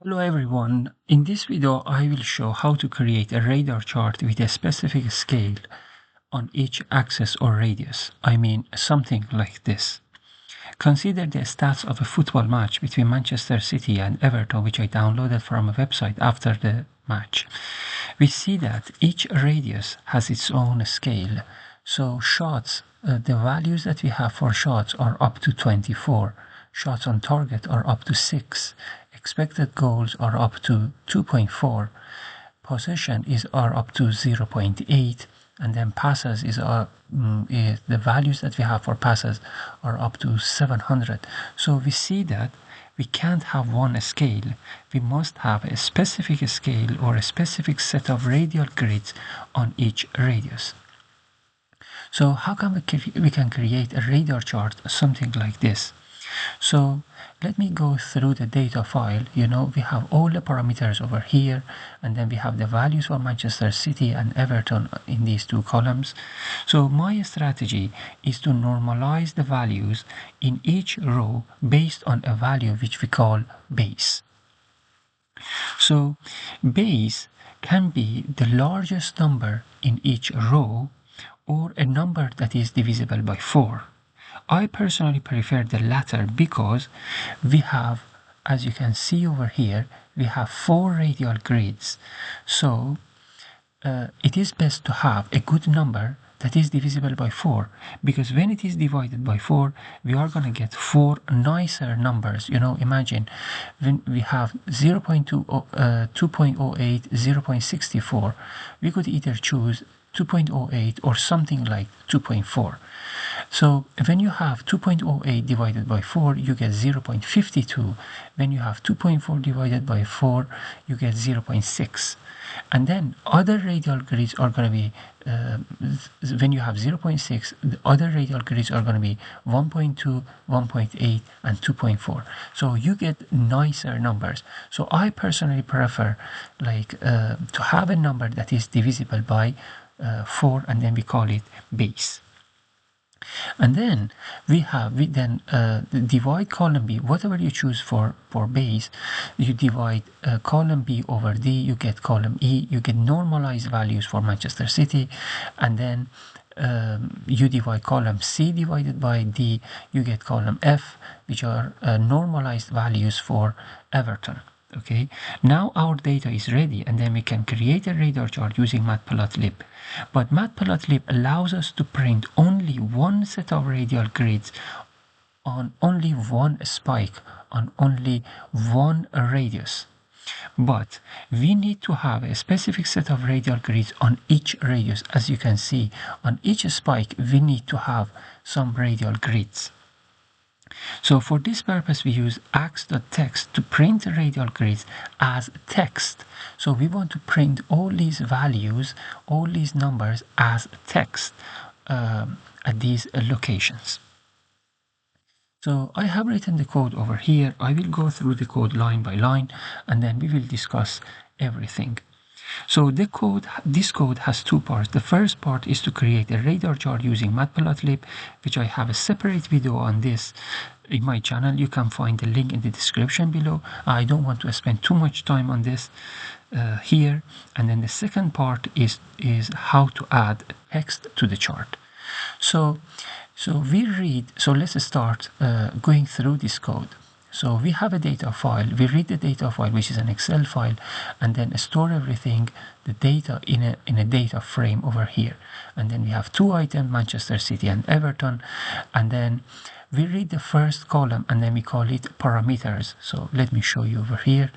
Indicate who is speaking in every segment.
Speaker 1: Hello everyone, in this video I will show how to create a radar chart with a specific scale on each axis or radius. I mean something like this. Consider the stats of a football match between Manchester City and Everton, which I downloaded from a website after the match. We see that each radius has its own scale. So shots, the values that we have for shots are up to 24. Shots on target are up to 6. Expected goals are up to 2.4. Possession are up to 0.8. And then passes the values that we have for passes are up to 700. So we see that we can't have one scale. We must have a specific scale or a specific set of radial grids on each radius. So how can we can create a radar chart, something like this? So let me go through the data file. We have all the parameters over here, and then we have the values for Manchester City and Everton in these two columns. So my strategy is to normalize the values in each row based on a value which we call base. So base can be the largest number in each row or a number that is divisible by 4. I personally prefer the latter because we have, as you can see over here, we have 4 radial grids. So it is best to have a good number that is divisible by 4, because when it is divided by 4 we are going to get 4 nicer numbers. Imagine when we have 0.2, 2.08, 0.64, we could either choose 2.08 or something like 2.4. So when you have 2.08 divided by 4, you get 0.52. When you have 2.4 divided by 4, you get 0.6. And then other radial grids are going to be, when you have 0.6, the other radial grids are going to be 1.2, 1.8, and 2.4. So you get nicer numbers. So I personally prefer to have a number that is divisible by 4, and then we call it base. And then we then divide column B, whatever you choose for base, you divide column B over D, you get column E, you get normalized values for Manchester City, and then you divide column C divided by D, you get column F, which are normalized values for Everton. Okay, now our data is ready, and then we can create a radar chart using Matplotlib. But Matplotlib allows us to print only one set of radial grids on only one spike, on only one radius. But we need to have a specific set of radial grids on each radius. As you can see, on each spike we need to have some radial grids. So for this purpose we use ax.text to print the radial grids as text. So we want to print all these values, all these numbers as text at these locations. So I have written the code over here. I will go through the code line by line, and then we will discuss everything. So this code has two parts. The first part is to create a radar chart using Matplotlib, which I have a separate video on this in my channel. You can find the link in the description below. I don't want to spend too much time on this here. And then the second part is how to add text to the chart. So let's start going through this code. So we have a data file, we read the data file, which is an Excel file, and then store everything, the data in a data frame over here. And then we have two items, Manchester City and Everton, and then we read the first column and then we call it parameters. So let me show you over here.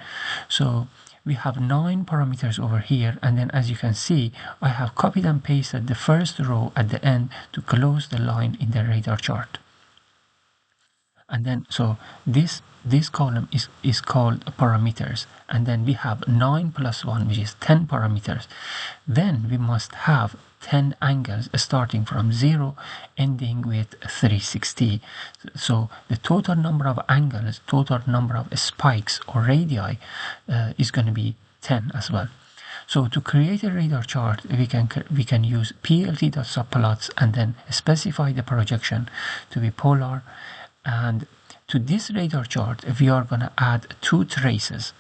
Speaker 1: So we have 9 parameters over here, and then as you can see I have copied and pasted the first row at the end to close the line in the radar chart. And then so this column is called parameters, and then we have 9 plus 1, which is 10 parameters. Then we must have 10 angles starting from 0 ending with 360. So the total number of angles, total number of spikes or radii is going to be 10 as well. So to create a radar chart, we can use plt.subplots and then specify the projection to be polar. And to this radar chart we are going to add 2 traces.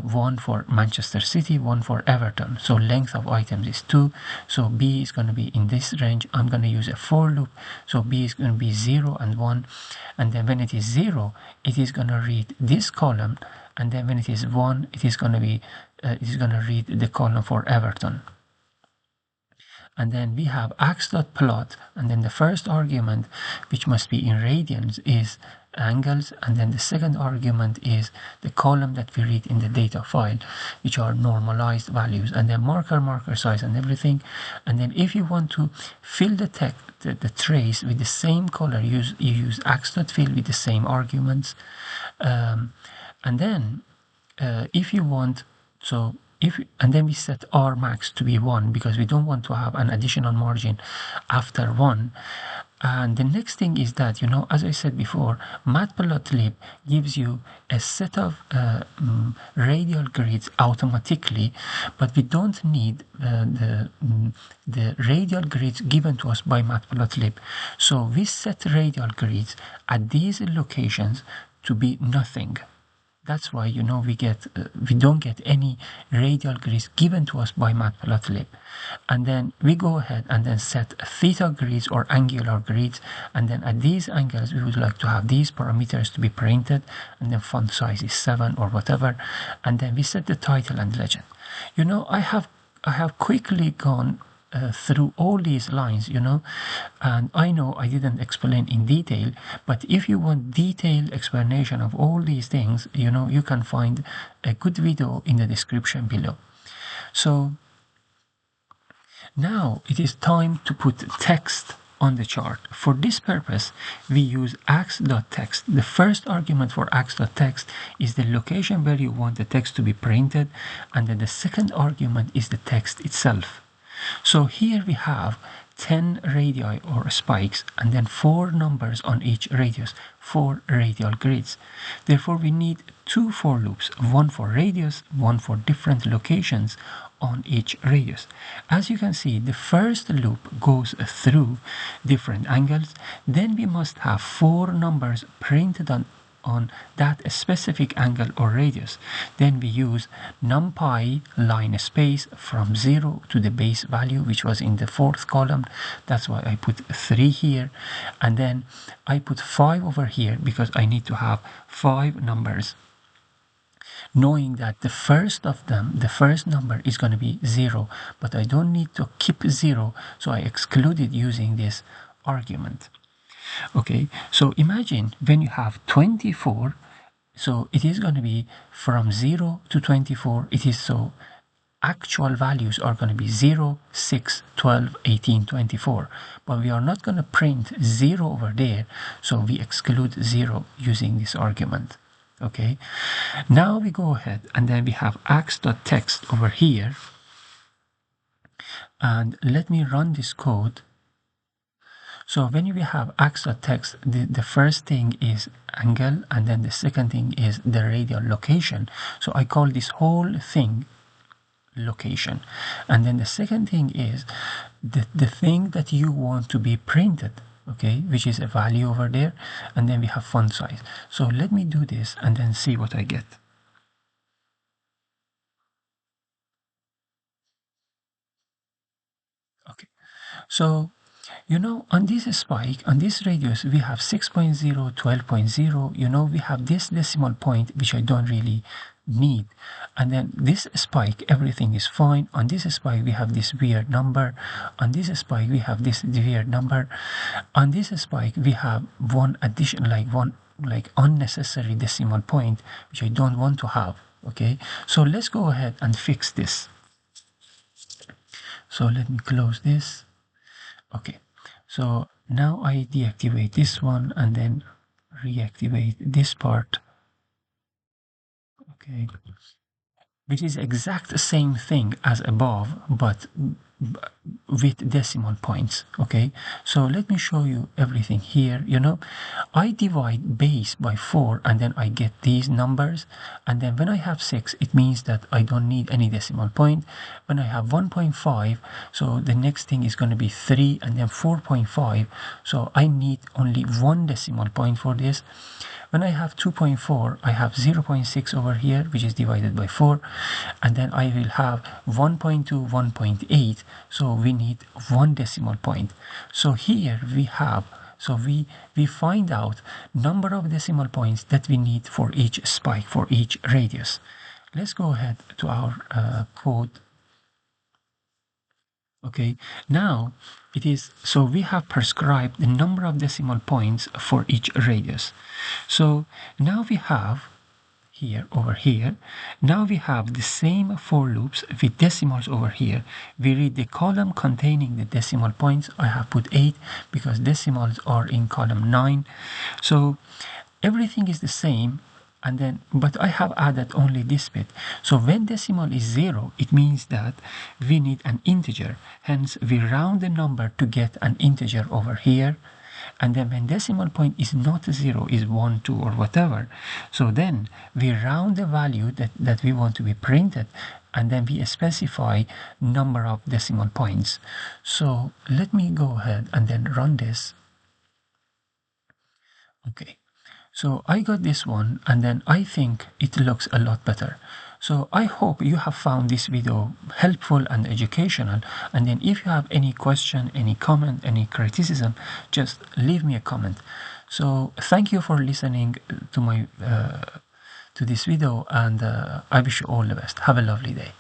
Speaker 1: one for Manchester City, one for Everton. So length of items is 2. So B is going to be in this range. I'm going to use a for loop. So B is going to be 0 and 1. And then when it is 0, it is going to read this column. And then when it is 1, it is going to be read the column for Everton. And then we have ax.plot, and then the first argument, which must be in radians, is angles, and then the second argument is the column that we read in the data file, which are normalized values, and then marker size and everything. And then if you want to fill the text, the trace with the same color, you use ax.fill with the same arguments. And then if you want, and then we set R max to be 1 because we don't want to have an additional margin after 1. And the next thing is that, as I said before, Matplotlib gives you a set of radial grids automatically, but we don't need the radial grids given to us by Matplotlib. So we set radial grids at these locations to be nothing. That's why, we don't get any radial grids given to us by Matplotlib. And then we go ahead and then set theta grids or angular grids. And then at these angles, we would like to have these parameters to be printed. And then font size is 7 or whatever. And then we set the title and legend. I have quickly gone through all these lines, and I know I didn't explain in detail, but if you want detailed explanation of all these things, you can find a good video in the description below. So now it is time to put text on the chart. For this purpose, we use ax.text. The first argument for ax.text is the location where you want the text to be printed, and then the second argument is the text itself. So here we have 10 radii or spikes, and then 4 numbers on each radius, 4 radial grids. Therefore, we need 2 for loops, one for radius, one for different locations on each radius. As you can see, the first loop goes through different angles. Then we must have 4 numbers printed on that specific angle or radius. Then we use numpy line space from 0 to the base value, which was in the 4th column. That's why I put 3 here, and then I put 5 over here because I need to have 5 numbers, knowing that the first of them, the first number is going to be 0, but I don't need to keep 0, so I excluded using this argument. Okay, so imagine when you have 24, so it is going to be from 0 to 24. It is so actual values are going to be 0, 6, 12, 18, 24. But we are not going to print 0 over there, so we exclude 0 using this argument. Okay, now we go ahead and then we have ax.text over here. And let me run this code. So when we have ax.text, the first thing is angle, and then the second thing is the radial location. So I call this whole thing location. And then the second thing is the thing that you want to be printed, okay, which is a value over there. And then we have font size. So let me do this and then see what I get. Okay, so on this spike, on this radius, we have 6.0, 12.0. We have this decimal point, which I don't really need. And then this spike, everything is fine. On this spike, we have this weird number. On this spike, we have this weird number. On this spike, we have one unnecessary decimal point, which I don't want to have. Okay, so let's go ahead and fix this. So let me close this. Okay, so now I deactivate this one and then reactivate this part. Okay, which is exact same thing as above, but with decimal points. Okay, so let me show you everything here. I divide base by 4 and then I get these numbers, and then when I have 6, it means that I don't need any decimal point. When I have 1.5, so the next thing is going to be 3, and then 4.5, so I need only 1 decimal point for this. when I have 2.4, I have 0.6 over here, which is divided by 4, and then I will have 1.2, 1.8, so we need 1 decimal point. So here we have, so we find out number of decimal points that we need for each spike, for each radius. Let's go ahead to our code. Okay, now it is, so we have prescribed the number of decimal points for each radius. So now we have here, over here, now we have the same for loops with decimals over here. We read the column containing the decimal points. I have put 8 because decimals are in column 9. So everything is the same, and then but I have added only this bit. So when decimal is 0, it means that we need an integer, hence we round the number to get an integer over here. And then when decimal point is not 0, is 1, 2, or whatever, so then we round the value that we want to be printed, and then we specify number of decimal points. So let me go ahead and then run this. Okay, so I got this one, and then I think it looks a lot better. So I hope you have found this video helpful and educational, and then if you have any question, any comment, any criticism, just leave me a comment. So thank you for listening to my to this video, and I wish you all the best. Have a lovely day.